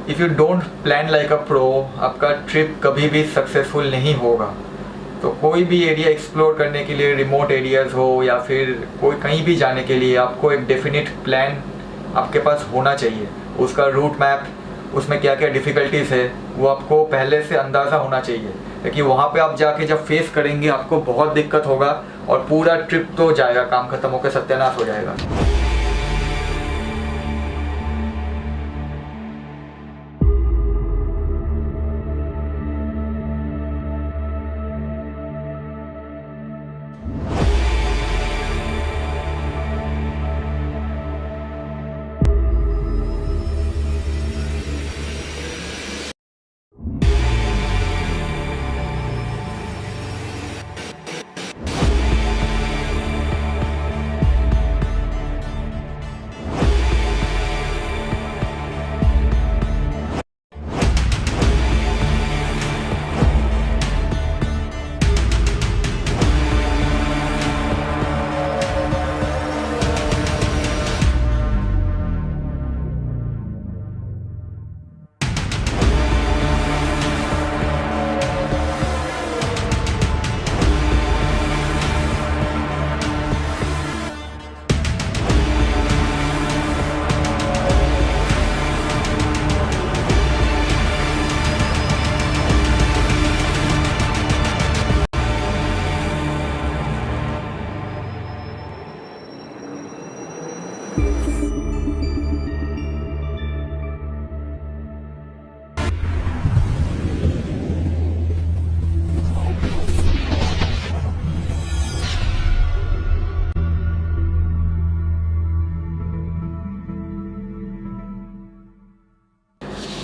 If you don't plan like a pro, आपका trip कभी भी सक्सेसफुल नहीं होगा। तो कोई भी एरिया एक्सप्लोर करने के लिए, रिमोट एरियाज़ हो या फिर कोई कहीं भी जाने के लिए, आपको एक डेफिनेट प्लान आपके पास होना चाहिए। उसका रूट मैप, उसमें क्या क्या डिफ़िकल्टीज़ है वो आपको पहले से अंदाज़ा होना चाहिए, क्योंकि वहाँ पे आप जाके जब फेस करेंगे आपको बहुत दिक्कत होगा और पूरा ट्रिप तो जाएगा, काम खत्म होकर सत्यानाश हो जाएगा।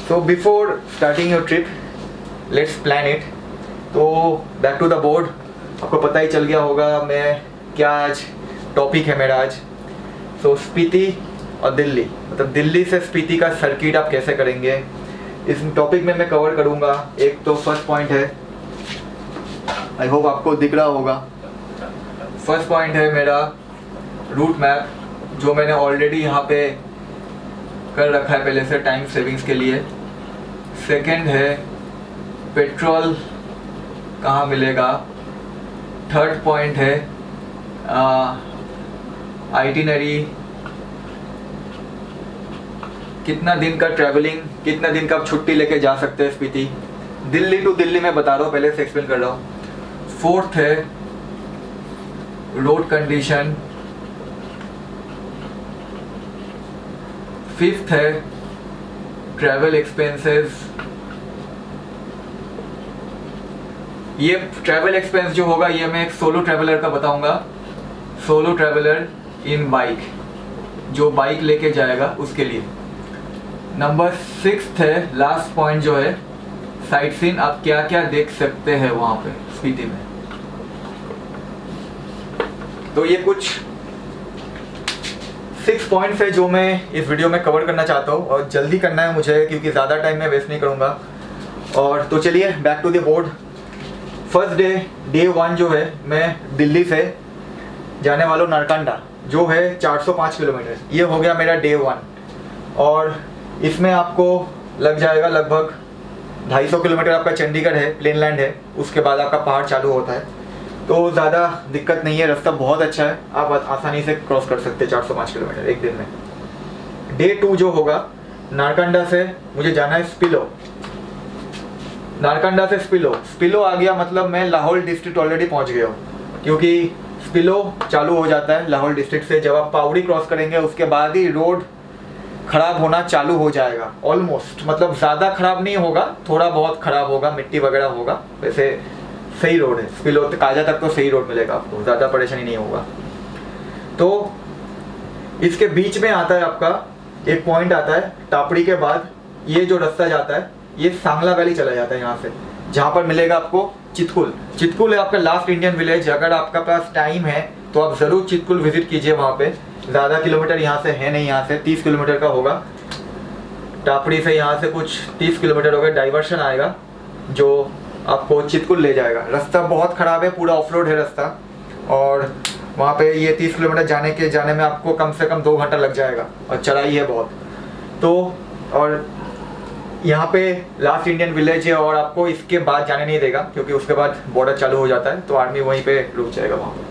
So before starting your trip, let's plan it. तो बैक टू द बोर्ड, आपको पता ही चल गया होगा मैं क्या आज टॉपिक है मेरा आज। तो स्पीति और दिल्ली, मतलब दिल्ली से स्पीति का सर्किट आप कैसे करेंगे, इस टॉपिक में मैं कवर करूँगा। एक तो फर्स्ट पॉइंट है, आई होप आपको दिख रहा होगा। फर्स्ट पॉइंट है मेरा रूट मैप, जो मैंने ऑलरेडी यहाँ पे कर रखा है पहले से टाइम सेविंग्स के लिए। सेकंड है पेट्रोल कहाँ मिलेगा। थर्ड पॉइंट है आइटिनरी, कितना दिन का ट्रैवलिंग, कितना दिन का आप छुट्टी लेके जा सकते हैं स्पीति। दिल्ली टू दिल्ली मैं बता रहा हूँ, पहले से एक्सप्लेन कर रहा हूँ। फोर्थ है रोड कंडीशन। फिफ्थ है ट्रैवल एक्सपेंसेस। ये ट्रैवल एक्सपेंस जो होगा ये मैं एक सोलो ट्रैवलर का बताऊंगा। सोलो ट्रैवलर इन बाइक, जो बाइक लेके जाएगा उसके लिए। नंबर 6 है, लास्ट पॉइंट जो है साइट सीन, आप क्या क्या देख सकते हैं वहां पे स्पीति में। तो ये कुछ 6 पॉइंट्स है जो मैं इस वीडियो में कवर करना चाहता हूँ, और जल्दी करना है मुझे क्योंकि ज़्यादा टाइम मैं वेस्ट नहीं करूँगा। और तो चलिए back to the board. First day 1 जो है, मैं दिल्ली से जाने वाला हूँ नारकंडा, जो है 405 किलोमीटर। ये हो गया मेरा डे 1, और इसमें आपको लग जाएगा लगभग 250 किलोमीटर। आपका चंडीगढ़ है, प्लेन लैंड है, उसके बाद आपका पहाड़ चालू होता है, तो ज़्यादा दिक्कत नहीं है, रास्ता बहुत अच्छा है, आप आसानी से क्रॉस कर सकते हैं 405 किलोमीटर एक दिन में। डे 2 जो होगा, नारकंडा से मुझे जाना है स्पिलो। नारकंडा से स्पिलो आ गया, मतलब मैं लाहौल डिस्ट्रिक्ट ऑलरेडी पहुंच गया हूँ, क्योंकि स्पिलो चालू हो जाता है लाहौल डिस्ट्रिक्ट से। जब आप पावड़ी क्रॉस करेंगे उसके बाद ही रोड खराब होना चालू हो जाएगा ऑलमोस्ट, मतलब ज़्यादा खराब नहीं होगा, थोड़ा बहुत खराब होगा, मिट्टी वगैरह होगा, वैसे सही रोड है। स्पिलो काजा तक तो सही रोड मिलेगा आपको, ज़्यादा परेशानी नहीं होगा। तो इसके बीच में आता है आपका एक पॉइंट आता है टापड़ी के बाद, ये जो रास्ता जाता है ये सांगला वैली चला जाता है यहाँ से, जहाँ पर मिलेगा आपको चितकुल। चितकुल है आपका लास्ट इंडियन विलेज। अगर आपका पास टाइम है तो आप ज़रूर चितकुल विजिट कीजिए। वहाँ पे ज़्यादा किलोमीटर यहाँ से है नहीं, यहाँ से 30 किलोमीटर का होगा। टापड़ी से यहाँ से कुछ 30 किलोमीटर होगा, डाइवर्शन आएगा जो आपको चितकुल ले जाएगा। रास्ता बहुत ख़राब है, पूरा ऑफ रोड है रास्ता, और वहाँ पे ये 30 किलोमीटर जाने में आपको कम से कम 2 घंटा लग जाएगा, और चढ़ाई है बहुत। तो और यहाँ पे लास्ट इंडियन विलेज है और आपको इसके बाद जाने नहीं देगा, क्योंकि उसके बाद बॉर्डर चालू हो जाता है, तो आर्मी वहीं पे रुक जाएगा वहाँ पे।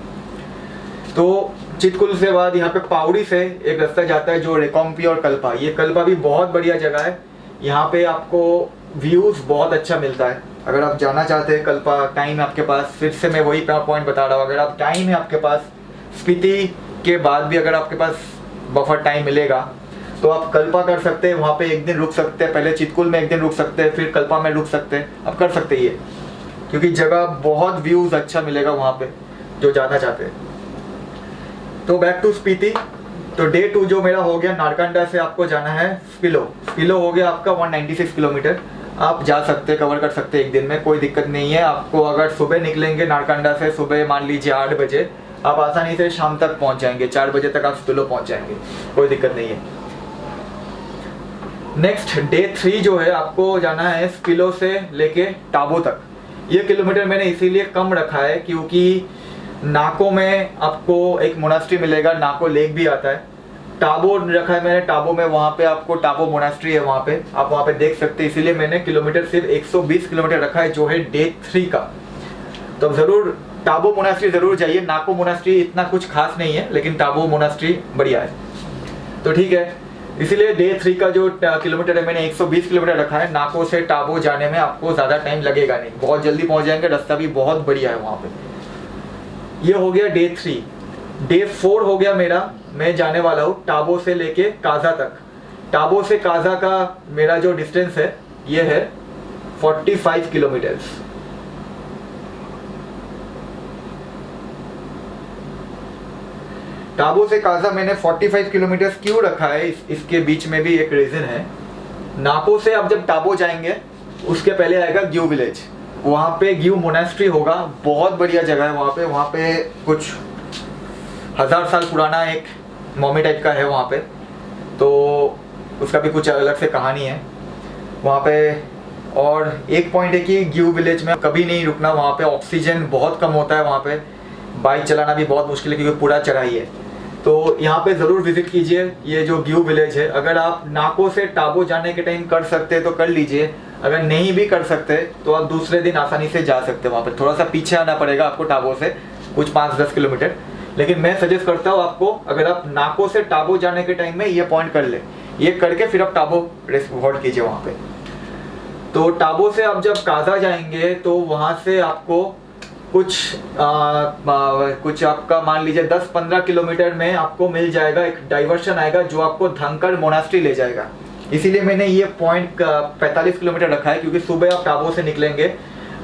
तो चितकुल से बाद यहाँ पे पावड़ी से एक रास्ता जाता है जो रेकोम्पी और कल्पा। ये कल्पा भी बहुत बढ़िया जगह है, यहाँ पे आपको व्यूज़ बहुत अच्छा मिलता है। अगर आप जाना चाहते हैं कल्पा, टाइम है आपके पास, फिर से मैं वही पॉइंट बता रहा हूँ, अगर आप टाइम है आपके पास, स्पीति के बाद भी अगर आपके पास बफर टाइम मिलेगा तो आप कल्पा कर सकते हैं, वहाँ पे एक दिन रुक सकते हैं, पहले चितकुल में एक दिन रुक सकते हैं, फिर कल्पा में रुक सकते हैं, आप कर सकते हैं ये, क्योंकि जगह बहुत व्यूज़ अच्छा मिलेगा वहाँ पे जो जाना चाहते हैं। तो बैक टू स्पीति। तो डे 2 जो मेरा हो गया, नारकंडा से आपको जाना है स्पिलो। स्पिलो हो गया आपका 196 किलोमीटर, आप जा सकते, कवर कर सकते एक दिन में, कोई दिक्कत नहीं है आपको। अगर सुबह निकलेंगे नारकंडा से, सुबह मान लीजिए 8 बजे, आप आसानी से शाम तक पहुंच जाएंगे, 4 बजे तक आप स्पिलो पहुंच जाएंगे, कोई दिक्कत नहीं है। नेक्स्ट डे 3 जो है, आपको जाना है स्पिलो से लेके टाबो तक। ये किलोमीटर मैंने इसीलिए कम रखा है क्योंकि नाको में आपको एक मोनास्ट्री मिलेगा, नाको लेक भी आता है। टाबो रखा है मैंने, टाबो में वहाँ पे आपको टाबो मोनास्ट्री है, वहाँ पे आप वहाँ पे देख सकते हैं, इसीलिए मैंने किलोमीटर सिर्फ 120 किलोमीटर रखा है जो है डे 3 का। तो ज़रूर टाबो मोनास्ट्री ज़रूर जाइए। नाको मोनास्ट्री इतना कुछ खास नहीं है, लेकिन टाबो मोनास्ट्री बढ़िया है। तो ठीक है, इसीलिए डे 3 का जो किलोमीटर है मैंने 120 किलोमीटर रखा है। नाको से टाबो जाने में आपको ज़्यादा टाइम लगेगा नहीं, बहुत जल्दी पहुँच जाएंगे, रास्ता भी बहुत बढ़िया है वहाँ पे। ये हो गया डे 3। डे 4 हो गया मेरा, मैं जाने वाला हूँ टाबो से लेके काजा तक। टाबो से काजा का मेरा जो डिस्टेंस है ये है 45 किलोमीटर्स। टाबो से काजा मैंने 45 किलोमीटर्स क्यों रखा है, इसके बीच में भी एक रीज़न है। नाको से आप जब टाबो जाएंगे उसके पहले आएगा ग्यू विलेज, वहाँ पे ग्यू मोनास्ट्री होगा, बहुत बढ़िया जगह है वहाँ पे कुछ 1000 साल पुराना एक मॉमी टाइप का है वहाँ पे, तो उसका भी कुछ अलग से कहानी है वहाँ पे। और एक पॉइंट है कि ग्यू विलेज में कभी नहीं रुकना, वहाँ पे ऑक्सीजन बहुत कम होता है, वहाँ पे बाइक चलाना भी बहुत मुश्किल है क्योंकि पूरा चढ़ाई है। तो यहाँ पे ज़रूर विजिट कीजिए ये जो ग्यू विलेज है। अगर आप नाको से टाबो जाने के टाइम कर सकते हैं तो कर लीजिए, अगर नहीं भी कर सकते तो आप दूसरे दिन आसानी से जा सकते हैं। वहाँ पर थोड़ा सा पीछे आना पड़ेगा आपको टाबो से, कुछ 5-10 किलोमीटर, लेकिन मैं सजेस्ट करता हूँ आपको, अगर आप नाको से टाबो जाने के टाइम में ये पॉइंट कर ले, ये करके फिर आप टाबो होल्ड कीजिए वहाँ पे। तो टाबो से आप जब काजा जाएंगे तो वहाँ से आपको कुछ आपका मान लीजिए 10-15 किलोमीटर में आपको मिल जाएगा, एक डाइवर्शन आएगा जो आपको धनकर मोनास्ट्री ले जाएगा। इसीलिए मैंने ये पॉइंट 45 किलोमीटर रखा है, क्योंकि सुबह आप टाबो से निकलेंगे,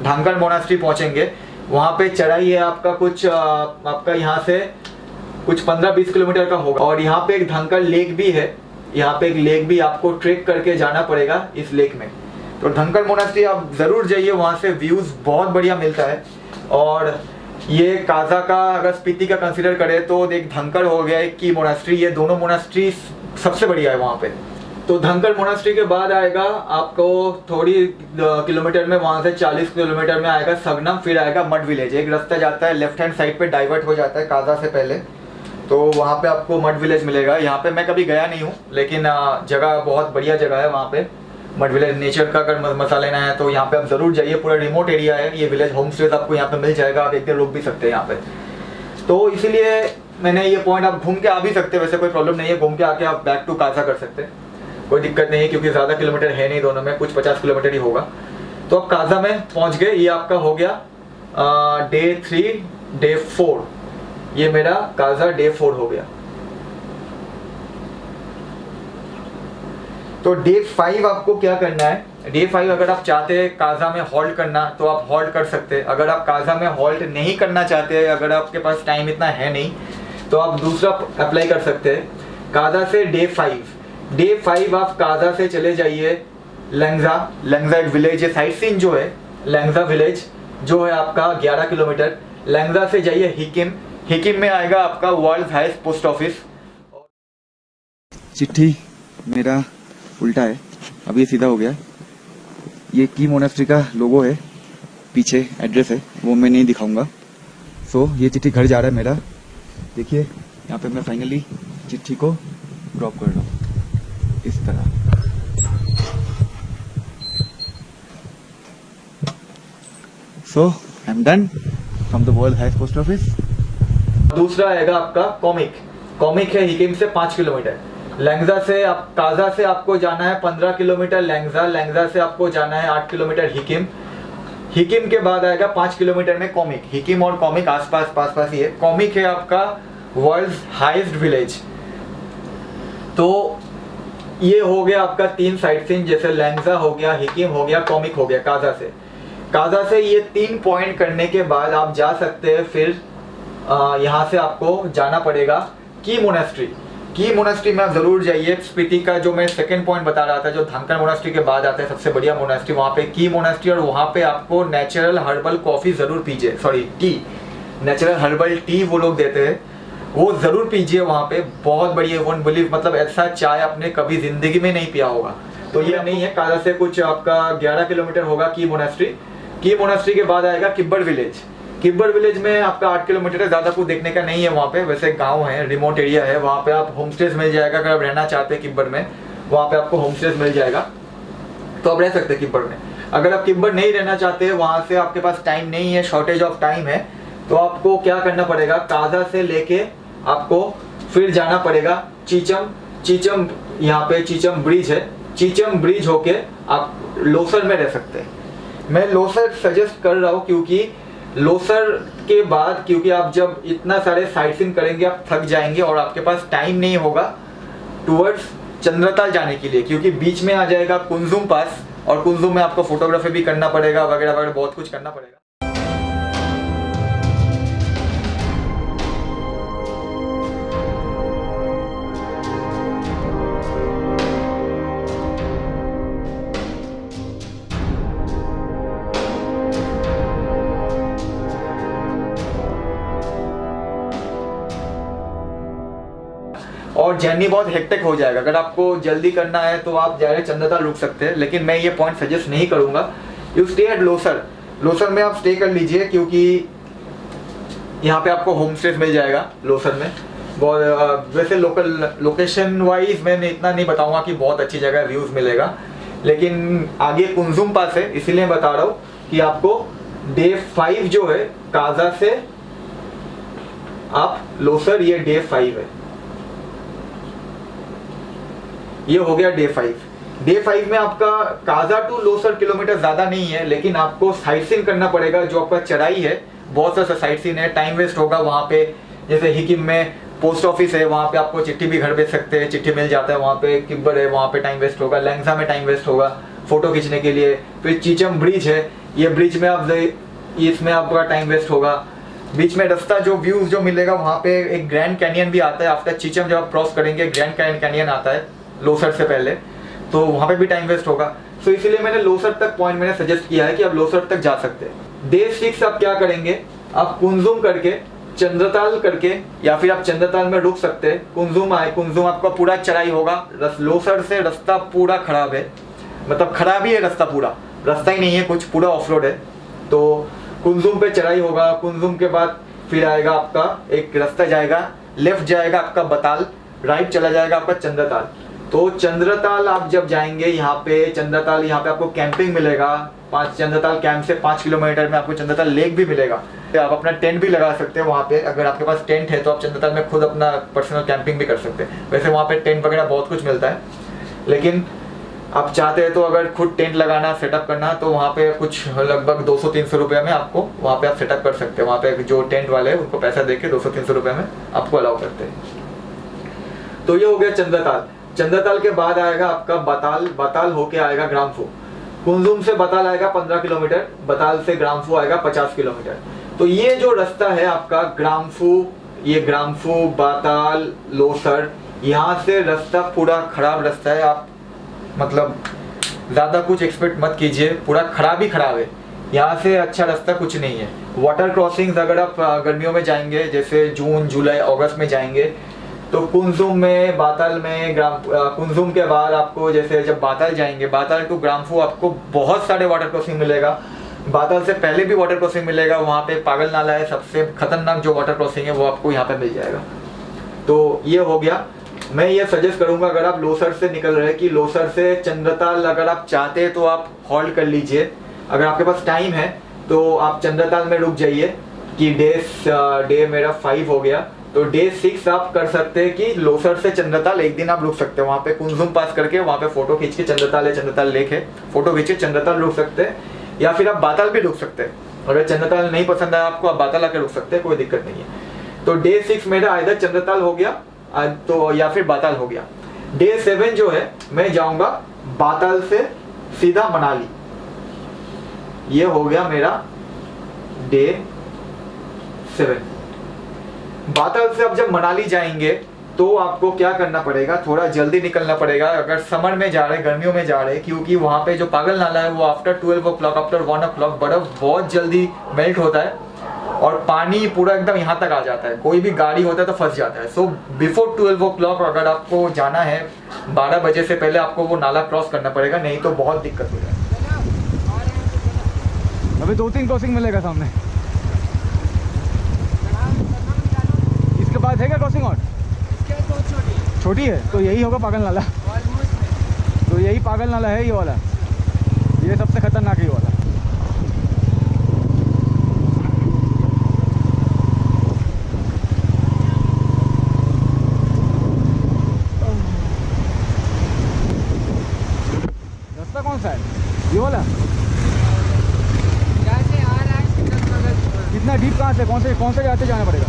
धनकर मोनास्ट्री पहुंचेंगे, वहाँ पे चढ़ाई है आपका कुछ आपका यहाँ से कुछ 15-20 किलोमीटर का होगा। और यहाँ पे एक धनकर लेक भी है, यहाँ पे एक लेक भी आपको ट्रेक करके जाना पड़ेगा इस लेक में। तो धनकर मोनास्ट्री आप ज़रूर जाइए, वहाँ से व्यूज़ बहुत बढ़िया मिलता है। और ये काजा का अगर स्पीति का कंसीडर करें तो एक धनकर हो गया, एक की मोनास्ट्री, ये दोनों मोनास्ट्री सबसे बढ़िया है वहाँ पे। तो धनकर मोनास्ट्री के बाद आएगा आपको थोड़ी किलोमीटर में, वहाँ से 40 किलोमीटर में आएगा सगनम, फिर आएगा मड विलेज। एक रास्ता जाता है लेफ्ट हैंड साइड पे, डाइवर्ट हो जाता है काजा से पहले, तो वहाँ पे आपको मड विलेज मिलेगा। यहाँ पे मैं कभी गया नहीं हूँ, लेकिन जगह बहुत बढ़िया जगह है वहाँ पे मड विलेज। नेचर का अगर मजा लेना है तो यहाँ पे आप ज़रूर जाइए, पूरा रिमोट एरिया है ये विलेज, होम स्टेज आपको यहाँ पे मिल जाएगा, आप एक दिन रुक भी सकते हैं यहाँ पे। तो इसीलिए मैंने ये पॉइंट, आप घूम के आ भी सकते हैं, वैसे कोई प्रॉब्लम नहीं है, घूम के आके आप बैक टू काजा कर सकते हैं, कोई दिक्कत नहीं है, क्योंकि ज़्यादा किलोमीटर है नहीं, दोनों में कुछ 50 किलोमीटर ही होगा। तो अब काजा में पहुंच गए, ये आपका हो गया डे 3, डे 4, ये मेरा काजा डे 4 हो गया। तो डे 5 आपको क्या करना है, डे 5 अगर आप चाहते हैं काजा में हॉल्ट करना तो आप हॉल्ट कर सकते हैं। अगर आप काजा में हॉल्ट नहीं करना चाहते, अगर आपके पास टाइम इतना है नहीं, तो आप दूसरा अप्लाई कर सकते हैं। काजा से डे 5 आप काजा से चले जाइए लंगजा एक विलेज है, साइट सीन जो है लंगजा विलेज जो है आपका 11 किलोमीटर। लंगजा से जाइए हिकिम में आएगा आपका वर्ल्ड हाईएस्ट पोस्ट ऑफिस। चिट्ठी मेरा उल्टा है, अब ये सीधा हो गया। ये की मोनास्ट्री का लोगो है, पीछे एड्रेस है, वो मैं नहीं दिखाऊंगा। सो ये चिट्ठी घर जा रहा है मेरा, देखिए यहाँ पे मैं फाइनली चिट्ठी को ड्रॉप कर रहा हूँ इस तरह। So I am done from the world highest post office. दूसरा आएगा आपका कॉमिक। कॉमिक है हिकिम से 5 किलोमीटर। लैंगजा से आप काजा से आपको जाना है 15 किलोमीटर लैंगजा। लैंगजा से आपको जाना है 8 किलोमीटर हिकिम। हिकिम के बाद आएगा 5 किलोमीटर में कॉमिक। हिकिम और कॉमिक आसपास पास ही है। कॉमिक है आपका वर्ल्ड्स हाईएस्ट विलेज। तो ये हो गया आपका 3 साइट सीन, जैसे लैंगजा हो गया, हिकिम हो गया, कॉमिक हो गया। काजा से ये 3 पॉइंट करने के बाद आप जा सकते हैं। फिर यहाँ से आपको जाना पड़ेगा की मोनेस्ट्री। की मोनेस्ट्री में आप जरूर जाइए। स्पीति का जो मैं सेकंड पॉइंट बता रहा था, जो धनकर मोनेस्ट्री के बाद आता है सबसे बढ़िया मोनेस्ट्री, वहाँ पे की मोनेस्ट्री। और वहाँ पे आपको नेचुरल हर्बल कॉफी जरूर पीजिए, sorry T, natural herbal tea वो लोग देते हैं, वो जरूर पीजिए। वहाँ पे बहुत बढ़िया, वोंट बिलीव, मतलब ऐसा चाय आपने कभी जिंदगी में नहीं पिया होगा। तो ये नहीं है। काजा से कुछ आपका 11 किलोमीटर होगा की मोनेस्ट्री। की मोनेस्ट्री के बाद आएगा किब्बर विलेज। किब्बर विलेज में आपका 8 किलोमीटर है। ज़्यादा कुछ देखने का नहीं है वहाँ पे, वैसे गांव है, रिमोट एरिया है। वहाँ पे आप होम स्टेज मिल जाएगा। अगर आप रहना चाहते हैं किब्बर में, वहाँ पे आपको होम स्टेज मिल जाएगा, तो आप रह सकते हैं किब्बर में। अगर आप किब्बर नहीं रहना चाहते हैं, वहाँ से आपके पास टाइम नहीं है, शॉर्टेज ऑफ टाइम है, तो आपको क्या करना पड़ेगा, काजा से लेके आपको फिर जाना पड़ेगा चीचम। यहाँ पे चीचम ब्रिज है। चीचम ब्रिज होके आप लोसर में रह सकते हैं। मैं लोसर सजेस्ट कर रहा हूँ क्योंकि लोसर के बाद, क्योंकि आप जब इतना सारे साइट सीन करेंगे आप थक जाएंगे और आपके पास टाइम नहीं होगा टुवर्ड्स चंद्रताल जाने के लिए, क्योंकि बीच में आ जाएगा कुंजुम पास, और कुंजुम में आपको फोटोग्राफी भी करना पड़ेगा, वगैरह वगैरह बहुत कुछ करना पड़ेगा। और जर्नी बहुत हेक्टिक हो जाएगा। अगर आपको जल्दी करना है तो आप डायरेक्ट चंद्रताल रुक सकते हैं, लेकिन मैं ये पॉइंट सजेस्ट नहीं करूंगा। You stay at Losar. Losar में आप स्टे कर लीजिए, क्योंकि यहाँ पे आपको होम स्टे मिल जाएगा लोसर में। वैसे लोकल लोकेशन वाइज मैं इतना नहीं बताऊंगा कि बहुत अच्छी जगह व्यूज मिलेगा, लेकिन आगे कुंजुम पास है, इसीलिए बता रहा हूँ कि आपको डे 5 जो है काजा से आप लोसर, ये डे 5 है। ये हो गया डे 5। डे 5 में आपका काजा टू लोसर किलोमीटर ज्यादा नहीं है, लेकिन आपको साइट सीन करना पड़ेगा। जो आपका चढ़ाई है, बहुत सा साइट सीन है, टाइम वेस्ट होगा वहाँ पे। जैसे हिकिम में पोस्ट ऑफिस है, वहाँ पे आपको चिट्ठी भी घर भेज सकते हैं, चिट्ठी मिल जाता है। वहाँ पे किब्बर है, वहाँ पे टाइम वेस्ट होगा। लैंगजा में टाइम वेस्ट होगा फोटो खींचने के लिए। फिर चीचम ब्रिज है, ये ब्रिज में आप इसमें आपका टाइम वेस्ट होगा। बीच में रास्ता जो व्यूज जो मिलेगा, वहाँ पे एक ग्रैंड कैनियन भी आता है। आफ्टर चीचम जब आप क्रॉस करेंगे, ग्रैंड कैनियन आता है लोसर से पहले, तो वहाँ पे भी टाइम वेस्ट होगा। सो इसीलिए मैंने लोसर तक पॉइंट मैंने सजेस्ट किया है कि आप लोसर तक जा सकते हैं। डे 6 आप क्या करेंगे, आप कुंजुम करके चंद्रताल करके, या फिर आप चंद्रताल में रुक सकते हैं। कुंजुम आए, कुंजुम आपका पूरा चढ़ाई होगा। लोसर से रास्ता पूरा खराब है, मतलब खराब ही है रास्ता, पूरा रास्ता ही नहीं है कुछ, पूरा ऑफ रोड है। तो कुंजुम पे चढ़ाई होगा। कुंजुम के बाद फिर आएगा आपका एक रास्ता जाएगा, लेफ्ट जाएगा आपका बताल, राइट चला जाएगा आपका चंद्रताल। तो चंद्रताल आप जब जाएंगे, यहाँ पे चंद्रताल, यहाँ पे आपको कैंपिंग मिलेगा। चंद्रताल कैंप से 5 किलोमीटर में आपको चंद्रताल लेक भी मिलेगा। आप अपना टेंट भी लगा सकते हैं वहाँ पे। अगर आपके पास टेंट है तो आप चंद्रताल में खुद अपना पर्सनल कैंपिंग भी कर सकते हैं। वैसे वहाँ पे टेंट वगैरह बहुत कुछ मिलता है, लेकिन आप चाहते हैं तो अगर खुद टेंट लगाना, सेटअप करना, तो वहाँ पे कुछ लगभग 200-300 रुपये में आपको वहाँ पे आप सेटअप कर सकते हैं। वहाँ पे जो टेंट वाले हैं उनको पैसा देके 200-300 रुपये में आपको अलाउ करते हैं। तो ये हो गया चंद्रताल। चंद्रताल के बाद आएगा आपका बताल। बताल होके आएगा ग्राम्फू। कुंजुम से बताल आएगा 15 किलोमीटर, बताल से ग्राम्फू आएगा 50 किलोमीटर। तो ये जो रास्ता है आपका ग्राम्फू, ये ग्राम्फू, बताल, लोसर, यहाँ से रास्ता पूरा खराब रास्ता है। आप मतलब ज़्यादा कुछ एक्सपेक्ट मत कीजिए, पूरा खराब ही खराब है। यहाँ से अच्छा रास्ता कुछ नहीं है। वाटर क्रॉसिंग्स अगर आप गर्मियों में जाएंगे, जैसे जून, जुलाई, अगस्त में जाएंगे, तो कुंजुम में, बाताल में, कुंजुम के बाद आपको जैसे जब बाताल जाएंगे, बाताल टू ग्राम्फू आपको बहुत सारे वाटर क्रॉसिंग मिलेगा। बाताल से पहले भी वाटर क्रॉसिंग मिलेगा। वहाँ पे पागल नाला है, सबसे खतरनाक जो वाटर क्रॉसिंग है वो आपको यहाँ पे मिल जाएगा। तो ये हो गया। मैं ये सजेस्ट करूंगा, अगर आप लोसर से निकल रहे हैं, कि लोसर से चंद्रताल अगर आप चाहते हैं तो आप हॉल्ट कर लीजिए। अगर आपके पास टाइम है तो आप चंद्रताल में रुक जाइए कि डे मेरा 5 हो गया। तो डे 6 आप कर सकते हैं कि लोसर से चंद्रताल एक दिन आप रुक सकते हैं, वहाँ पे कुंजुम पास करके वहाँ पे फोटो खींच के चंद्रताल लेक है, फोटो खींच के चंद्रताल रुक सकते हैं, या फिर आप बाताल भी रुक सकते हैं। अगर चंद्रताल नहीं पसंद आया आपको, आप बाताल आके रुक सकते हैं, कोई दिक्कत नहीं है। तो डे 6 मेरा इधर चंद्रताल हो गया तो या फिर बाताल हो गया। डे 7 जो है मैं जाऊंगा बाताल से सीधा मनाली। ये हो गया मेरा डे 7। बाताल से अब जब मनाली जाएंगे तो आपको क्या करना पड़ेगा, थोड़ा जल्दी निकलना पड़ेगा अगर समर में जा रहे, गर्मियों में जा रहे, क्योंकि वहाँ पे जो पागल नाला है वो आफ्टर 12 o'clock, आफ्टर 1 o'clock बर्फ बहुत जल्दी मेल्ट होता है और पानी पूरा एकदम यहाँ तक आ जाता है, कोई भी गाड़ी होता है तो फंस जाता है। सो बिफोर 12 o'clock अगर आपको जाना है, 12 बजे से पहले आपको वो नाला क्रॉस करना पड़ेगा, नहीं तो बहुत दिक्कत हो जाएगी। अभी 2-3 क्रॉसिंग मिलेगा सामने। इसके बाद है क्या क्रॉसिंग और? छोटी है तो यही होगा पागल नाला। तो यही पागल नाला है, ये वाला, ये सबसे खतरनाक ये वाला। रास्ता कौन सा है ये वाला? कितना डीप कहाँ से, कौन से रास्ते जाना पड़ेगा?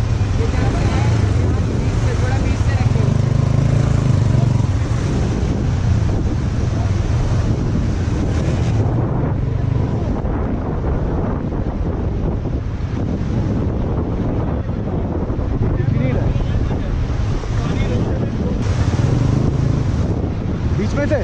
बीच में से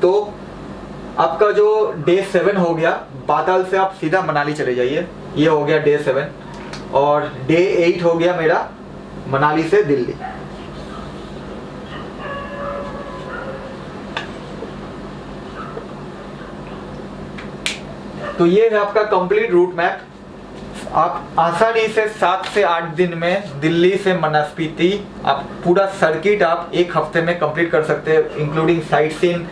तो आपका जो डे 7 हो गया, बाताल से आप सीधा मनाली चले जाइए, ये हो गया डे 7। और डे 8 हो गया मेरा मनाली से दिल्ली। तो ये है आपका कंप्लीट रूट मैप। आप आसानी से 7 से 8 दिन में दिल्ली से स्पीति आप पूरा सर्किट आप एक हफ्ते में कंप्लीट कर सकते हैं, इंक्लूडिंग साइट सीन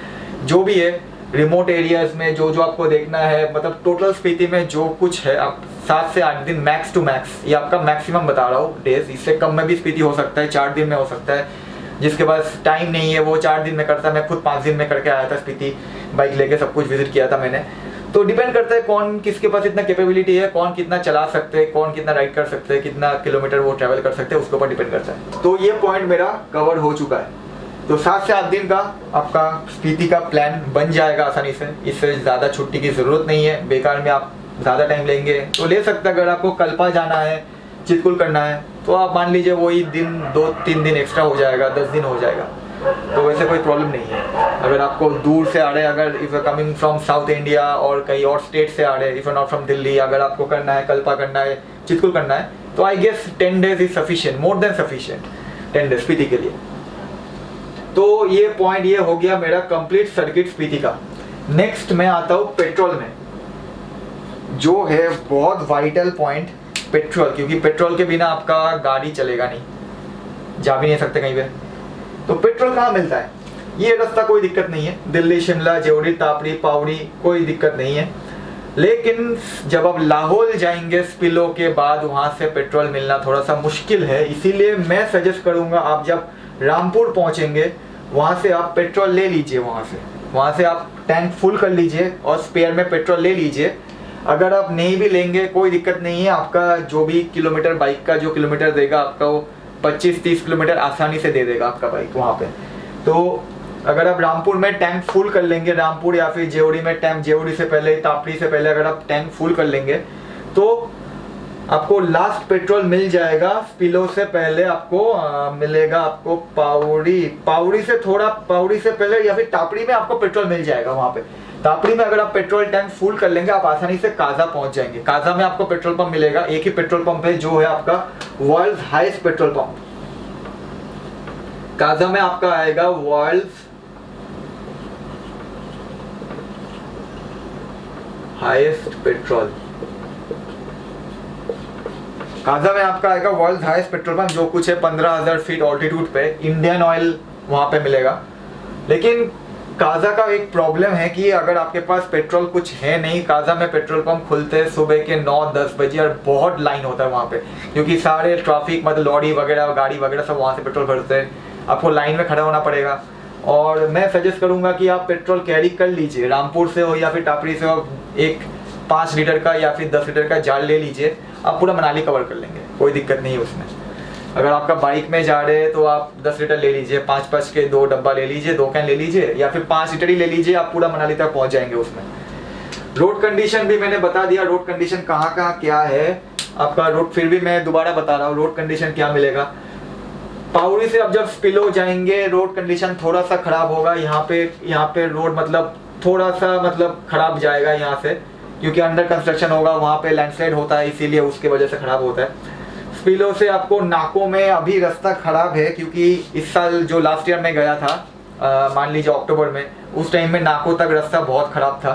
जो भी है, रिमोट एरियाज में जो आपको देखना है, मतलब टोटल स्पीति में जो कुछ है आप 7 से 8 दिन मैक्स टू मैक्स, ये आपका मैक्सिमम बता रहा हूँ डेज। इससे कम में भी स्पीति हो सकता है, 4 दिन में हो सकता है। जिसके पास टाइम नहीं है वो 4 दिन में करता है। मैं खुद 5 दिन में करके आया था स्पीति, बाइक लेके सब कुछ विजिट किया था मैंने। तो डिपेंड करता है कौन किसके पास इतना कैपेबिलिटी है, कौन कितना चला सकते हैं, कौन कितना राइड कर सकते हैं, कितना किलोमीटर वो ट्रैवल कर सकते हैं, उसके ऊपर डिपेंड करता है। तो ये पॉइंट मेरा कवर हो चुका है। तो 7 से 8 दिन का आपका स्पीति का प्लान बन जाएगा आसानी से। इससे ज़्यादा छुट्टी की ज़रूरत नहीं है, बेकार में आप ज़्यादा टाइम लेंगे तो ले सकते हैं। अगर आपको कल्पा जाना है, चितकुल करना है, तो आप मान लीजिए वही दिन 2-3 दिन एक्स्ट्रा हो जाएगा, 10 दिन हो जाएगा, तो वैसे कोई प्रॉब्लम नहीं है। अगर आपको दूर से आ रहे हैं, अगर if coming from south India और कहीं और स्टेट से आ रहे हैं, इफ़ नॉट फ्रॉम दिल्ली, अगर आपको करना है, कल्पा करना है, चितकुल करना है, तो I guess 10 days is sufficient, more than sufficient 10 days Spiti के लिए। तो ये पॉइंट ये हो गया मेरा कंप्लीट सर्किट स्पीति का। नेक्स्ट मैं आता हूँ पेट्रोल में, जो है बहुत वाइटल पॉइंट पेट्रोल, क्योंकि पेट्रोल के बिना आपका गाड़ी चलेगा नहीं, जा भी नहीं सकते कहीं पे। तो पेट्रोल कहाँ मिलता है? ये रास्ता कोई दिक्कत नहीं है, दिल्ली शिमला जेवड़ी तापड़ी पावड़ी कोई दिक्कत नहीं है। लेकिन जब आप लाहौल जाएंगे स्पिलो के बाद, वहाँ से पेट्रोल मिलना थोड़ा सा मुश्किल है। इसीलिए मैं सजेस्ट करूँगा आप जब रामपुर पहुँचेंगे वहाँ से आप पेट्रोल ले लीजिए, वहाँ से आप टैंक फुल कर लीजिए और स्पेयर में पेट्रोल ले लीजिए। अगर आप नहीं भी लेंगे कोई दिक्कत नहीं है, आपका जो भी किलोमीटर बाइक का जो किलोमीटर देगा आपका वो 25-30 किलोमीटर आसानी से दे देगा आपका बाइक वहाँ पे। तो अगर आप रामपुर में टैंक फुल कर लेंगे, रामपुर या फिर जेओडी में टैंक, जेओडी से पहले, तापड़ी से पहले अगर आप टैंक फुल कर लेंगे तो आपको लास्ट पेट्रोल मिल जाएगा। स्पिलो से पहले आपको मिलेगा आपको पावड़ी से पहले या फिर टापड़ी में आपको पेट्रोल मिल जाएगा वहाँ पे। टापड़ी में अगर आप पेट्रोल टैंक फुल कर लेंगे आप आसानी से काजा पहुंच जाएंगे। काजा में आपको पेट्रोल पंप मिलेगा, एक ही पेट्रोल पंप है जो है आपका world highest petrol pump. Kaza में आपका आएगा वर्ल्ड हाईएस्ट पेट्रोल, काजा में आपका आएगा वर्ल्ड हाईएस्ट पेट्रोल पंप, जो कुछ है 15,000 फीट ऑल्टीट्यूड पे। इंडियन ऑयल वहां पे मिलेगा। लेकिन काजा का एक प्रॉब्लम है कि अगर आपके पास पेट्रोल कुछ है नहीं, काजा में पेट्रोल पंप खुलते हैं सुबह के 9-10 बजे और बहुत लाइन होता है वहाँ पे, क्योंकि सारे ट्रैफिक मतलब लॉरी वगैरह गाड़ी वगैरह सब वहाँ से पेट्रोल भरते हैं, आपको लाइन में खड़ा होना पड़ेगा। और मैं सजेस्ट करूँगा कि आप पेट्रोल कैरी कर लीजिए, रामपुर से हो या फिर टापड़ी से हो, एक 5 लीटर का या फिर 10 लीटर का जार ले लीजिए, आप पूरा मनाली कवर कर लेंगे, कोई दिक्कत नहीं है उसमें। अगर आपका बाइक में जा रहे हैं तो आप 10 लीटर ले लीजिए, 5-5 के 2 डब्बा ले लीजिए, 2 कैन ले लीजिए या फिर 5 लीटर ही ले लीजिए, आप पूरा मनाली तक पहुंच जाएंगे उसमें। रोड कंडीशन भी मैंने बता दिया, रोड कंडीशन कहाँ कहाँ क्या है आपका रोड, फिर भी मैं दोबारा बता रहा हूँ रोड कंडीशन क्या मिलेगा। पाउड़ी से अब जब स्पिलो जाएंगे रोड कंडीशन थोड़ा सा खराब होगा। यहाँ पे रोड मतलब थोड़ा सा मतलब खराब जाएगा यहाँ से, क्योंकि अंडर कंस्ट्रक्शन होगा, वहाँ पे लैंडस्लाइड होता है, इसीलिए उसके वजह से खराब होता है। स्पिलो से आपको नाको में अभी रास्ता खराब है, क्योंकि इस साल जो लास्ट ईयर में गया था मान लीजिए अक्टूबर में, उस टाइम में नाको तक रास्ता बहुत खराब था।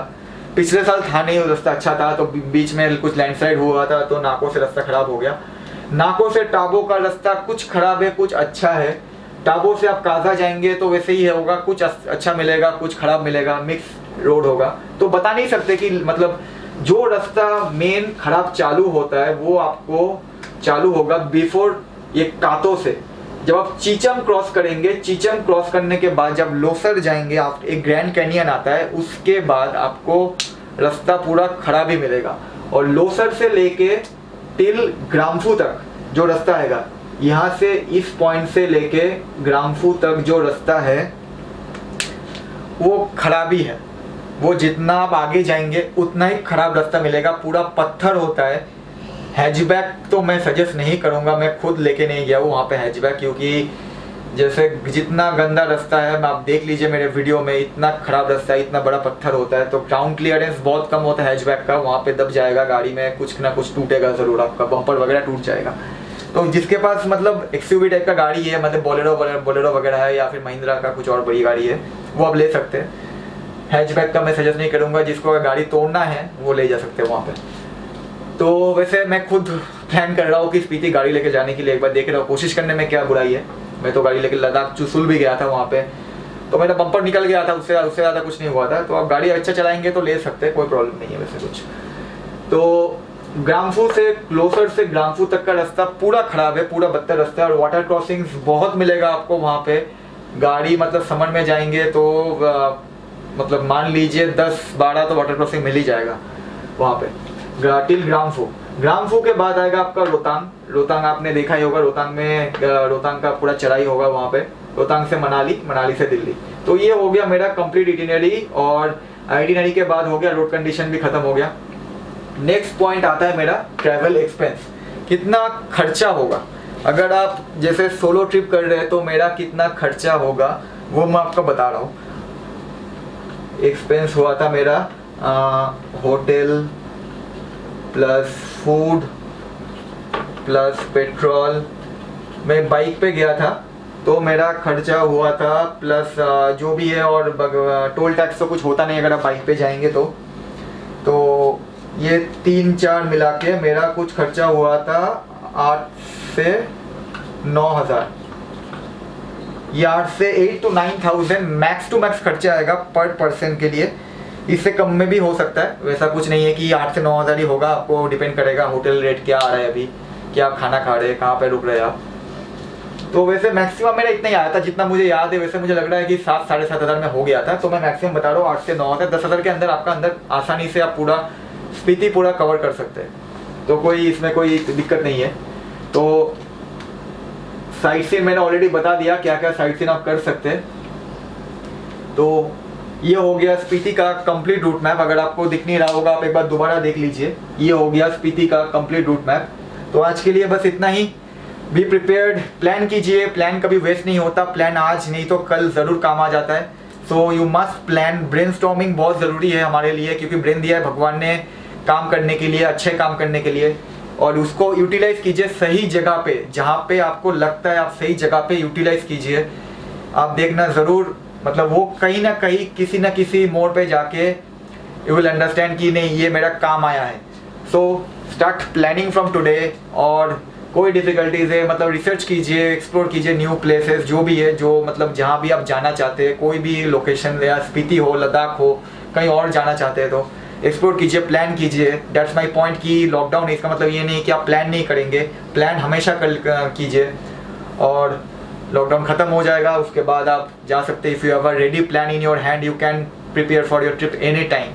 पिछले साल था नहीं, रास्ता अच्छा था, तो बीच में कुछ लैंडस्लाइड हुआ था तो नाको से रास्ता खराब हो गया। नाको से टाबो का रास्ता कुछ खराब है कुछ अच्छा है। टाबो से आप काजा जाएंगे तो वैसे ही होगा, कुछ अच्छा मिलेगा कुछ खराब मिलेगा, मिक्स रोड होगा। तो बता नहीं सकते कि मतलब जो रास्ता मेन खराब चालू होता है वो आपको चालू होगा बिफोर ये कातो से। जब आप चीचम क्रॉस करेंगे, चीचम क्रॉस करने के बाद जब लोसर जाएंगे, आप एक ग्रैंड कैनियन आता है, उसके बाद आपको रास्ता पूरा खराब ही मिलेगा। और लोसर से लेके टिल ग्राम्फू तक जो रास्ता आएगा, यहाँ से इस पॉइंट से लेके ग्राम्फू तक जो रास्ता है वो खराबी है। वो जितना आप आगे जाएंगे उतना ही खराब रास्ता मिलेगा, पूरा पत्थर होता है। हैचबैक तो मैं सजेस्ट नहीं करूँगा, मैं खुद लेके नहीं गया हूँ वहाँ पे हैचबैक, क्योंकि जैसे जितना गंदा रास्ता है, आप देख लीजिए मेरे वीडियो में, इतना खराब रास्ता है, इतना बड़ा पत्थर होता है, तो ग्राउंड क्लियरेंस बहुत कम होता है हैचबैक का, वहाँ पे दब जाएगा गाड़ी में, कुछ ना कुछ टूटेगा ज़रूर, आपका बम्पर वगैरह टूट जाएगा। तो जिसके पास मतलब एक्सयूवी टाइप का गाड़ी है, मतलब बोलेरो वगैरह है, या फिर महिंद्रा का कुछ और बड़ी गाड़ी है, वो आप ले सकते हैं। हैचबैक का मैं सजेस्ट नहीं करूँगा, जिसको अगर गाड़ी तोड़ना है वो ले जा सकते हैं वहाँ पे। तो वैसे मैं खुद प्लान कर रहा हूँ कि स्पीति गाड़ी लेके जाने के लिए, एक बार देख रहा हूँ, कोशिश करने में क्या बुराई है। मैं तो गाड़ी लेके लद्दाख चुसुल भी गया था, वहाँ पे तो मेरा बम्पर निकल गया था, उससे ज़्यादा कुछ नहीं हुआ था। तो आप गाड़ी अच्छा चलाएंगे तो ले सकते हैं, कोई प्रॉब्लम नहीं है वैसे कुछ। तो ग्राम्फू से लोसर से ग्राम्फू तक का रास्ता पूरा खराब है, पूरा बदतर रास्ता है, और वाटर क्रॉसिंग्स बहुत मिलेगा आपको वहाँ पे। गाड़ी मतलब समर में जाएंगे तो मतलब मान लीजिए 10-12 तो वाटर क्रॉसिंग मिल ही जाएगा वहाँ पे। टिल ग्राम्फू के बाद आएगा आपका रोहतांग आपने देखा ही होगा, रोहतांग का पूरा चढ़ाई होगा वहाँ पे। रोहतांग से मनाली से दिल्ली। तो ये हो गया मेरा कंप्लीट इटिनरी, और आइटिनरी के बाद हो गया रोड कंडीशन भी खत्म हो गया। नेक्स्ट पॉइंट आता है मेरा ट्रैवल एक्सपेंस, कितना खर्चा होगा। अगर आप जैसे सोलो ट्रिप कर रहे हैं तो मेरा कितना खर्चा होगा वो मैं आपको बता रहा हूँ। एक्सपेंस हुआ था मेरा hotel plus food plus petrol. मैं बाइक पे गया था तो मेरा खर्चा हुआ था प्लस जो भी है, और टोल टैक्स तो कुछ होता नहीं अगर आप बाइक पे जाएंगे तो ये 3-4 मिला के मेरा कुछ खर्चा हुआ था 8 से 9 हज़ार। ये 8 से 8 to 9,000 मैक्स टू मैक्स खर्चा आएगा पर पर्सन के लिए। इससे कम में भी हो सकता है, वैसा कुछ नहीं है कि 8 से 9 हज़ार ही होगा, आपको डिपेंड करेगा होटल रेट क्या आ रहा है, अभी क्या आप खाना खा रहे हैं, कहाँ पे रुक रहे हैं आप। तो वैसे मैक्सिमम मेरा इतना ही आया था जितना मुझे याद है। वैसे मुझे लग रहा है कि 7-7.5 हज़ार में हो गया था, तो मैं मैक्सिमम बता रहा हूँ 8 से 9 हज़ार। 10 हज़ार के अंदर आपका अंदर आसानी से आप पूरा स्पीति पूरा कवर कर सकते हैं, तो कोई इसमें कोई दिक्कत नहीं है। तो साइट सीन मैंने ऑलरेडी बता दिया क्या क्या साइट सीन आप कर सकते हैं। तो ये हो गया स्पीति का कंप्लीट रूट मैप। अगर आपको दिख नहीं रहा होगा आप एक बार दोबारा देख लीजिए। ये हो गया स्पीति का कंप्लीट रूट मैप। तो आज के लिए बस इतना ही। बी प्रिपेयर्ड, प्लान कीजिए, प्लान कभी वेस्ट नहीं होता, प्लान आज नहीं तो कल ज़रूर काम आ जाता है। So you must plan. Brainstorming बहुत ज़रूरी है हमारे लिए, क्योंकि ब्रेन दिया है भगवान ने काम करने के लिए, अच्छे काम करने के लिए, और उसको यूटिलाइज कीजिए सही जगह पे, जहाँ पे आपको लगता है आप सही जगह पे यूटिलाइज कीजिए। आप देखना ज़रूर, मतलब वो कहीं ना कहीं किसी न किसी मोड़ पे जाके यू विल अंडरस्टैंड कि नहीं ये मेरा काम आया है। So start planning from today. और कोई डिफ़िकल्टीज है मतलब रिसर्च कीजिए, एक्सप्लोर कीजिए न्यू प्लेसेस जो भी है, जो मतलब जहाँ भी आप जाना चाहते हैं, कोई भी लोकेशन या स्पीति हो, लद्दाख हो, कहीं और जाना चाहते हैं तो एक्सप्लोर कीजिए, प्लान कीजिए। दैट्स माय पॉइंट कि लॉकडाउन है इसका मतलब ये नहीं कि आप प्लान नहीं करेंगे, प्लान हमेशा कीजिए। और लॉकडाउन ख़त्म हो जाएगा उसके बाद आप जा सकते हैं। If you have a ready plan in your hand you can prepare for your trip any time.